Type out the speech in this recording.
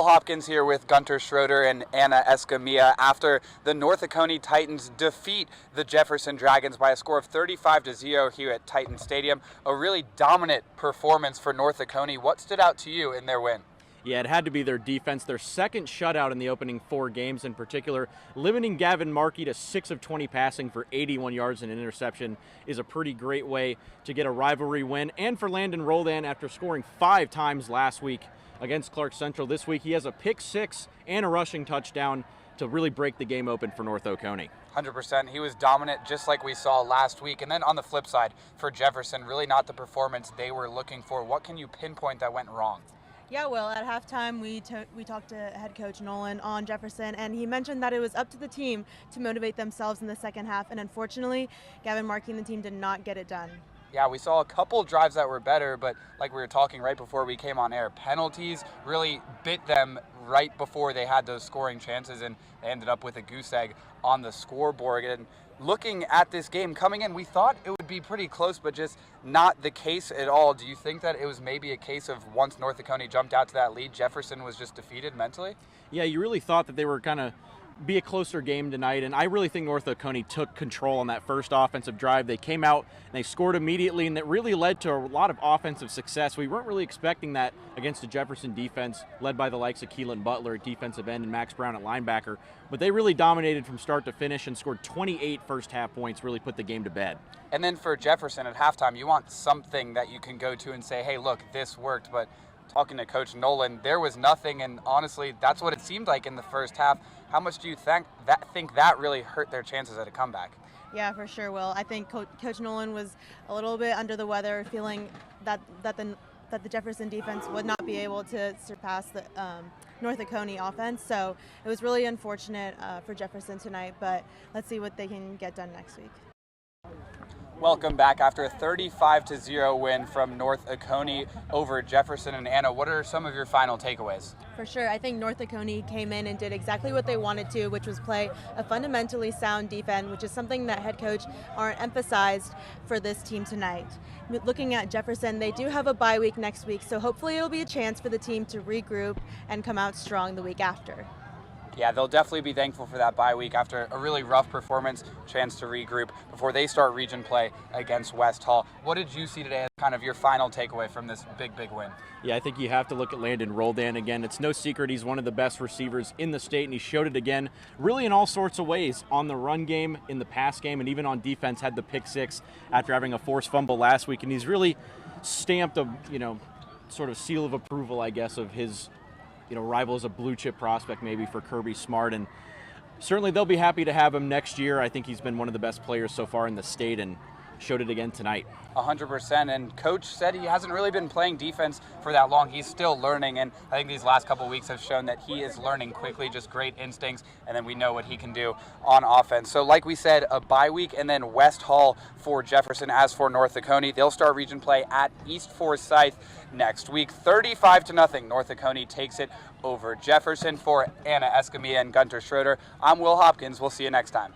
Will Hopkins here with Gunter Schroeder and Anna Escamilla after the North Oconee Titans defeat the Jefferson Dragons by a score of 35-0 here at Titan Stadium. A really dominant performance for North Oconee. What stood out to you in their win? Yeah, it had to be their defense. Their second shutout in the opening 4 games in particular. Limiting Gavin Markey to 6 of 20 passing for 81 yards and an interception is a pretty great way to get a rivalry win. And for Landon Roldan, after scoring 5 times last week against Clark Central, this week he has a pick 6 and a rushing touchdown to really break the game open for North Oconee. 100%. He was dominant just like we saw last week. And then on the flip side, for Jefferson, really not the performance they were looking for. What can you pinpoint that went wrong? Yeah, well, at halftime we talked to head coach Nolan on Jefferson, and he mentioned that it was up to the team to motivate themselves in the second half, and unfortunately, Gavin Markey and the team did not get it done. Yeah, we saw a couple drives that were better, but like we were talking right before we came on air, penalties really bit them right before they had those scoring chances, and they ended up with a goose egg on the scoreboard. And looking at this game coming in, we thought it would be pretty close, but just not the case at all. Do you think that it was maybe a case of once North Oconee jumped out to that lead, Jefferson was just defeated mentally? Yeah, you really thought that they were kind of be a closer game tonight, and I really think North Oconee took control on that first offensive drive. They came out and they scored immediately, and that really led to a lot of offensive success. We weren't really expecting that against the Jefferson defense, led by the likes of Keelan Butler at defensive end and Max Brown at linebacker, but they really dominated from start to finish and scored 28 first half points, really put the game to bed. And then for Jefferson at halftime, you want something that you can go to and say, hey, look, this worked, but talking to Coach Nolan, there was nothing, and honestly, that's what it seemed like in the first half. How much do you think that really hurt their chances at a comeback? Yeah, for sure, Will. I think Coach Nolan was a little bit under the weather, feeling that the Jefferson defense would not be able to surpass the North Oconee offense. So it was really unfortunate for Jefferson tonight, but let's see what they can get done next week. Welcome back after a 35-0 win from North Oconee over Jefferson. And Anna, what are some of your final takeaways? For sure, I think North Oconee came in and did exactly what they wanted to, which was play a fundamentally sound defense, which is something that head coach Arndt emphasized for this team tonight. Looking at Jefferson, they do have a bye week next week, so hopefully it'll be a chance for the team to regroup and come out strong the week after. Yeah, they'll definitely be thankful for that bye week after a really rough performance, chance to regroup before they start region play against West Hall. What did you see today as kind of your final takeaway from this big win? Yeah, I think you have to look at Landon Roldan again. It's no secret he's one of the best receivers in the state, and he showed it again really in all sorts of ways. On the run game, in the pass game, and even on defense, had the pick 6 after having a forced fumble last week, and he's really stamped a, sort of seal of approval, I guess, of his rival as a blue chip prospect maybe for Kirby Smart, and certainly they'll be happy to have him next year. I think he's been one of the best players so far in the state and showed it again tonight. 100%, and coach said he hasn't really been playing defense for that long. He's still learning, and I think these last couple of weeks have shown that he is learning quickly, just great instincts, and then we know what he can do on offense. So like we said, a bye week and then West Hall for Jefferson. As for North Oconee, they'll start region play at East Forsyth next week. 35-0, North Oconee takes it over Jefferson. For Anna Escamilla and Gunter Schroeder, I'm Will Hopkins. We'll see you next time.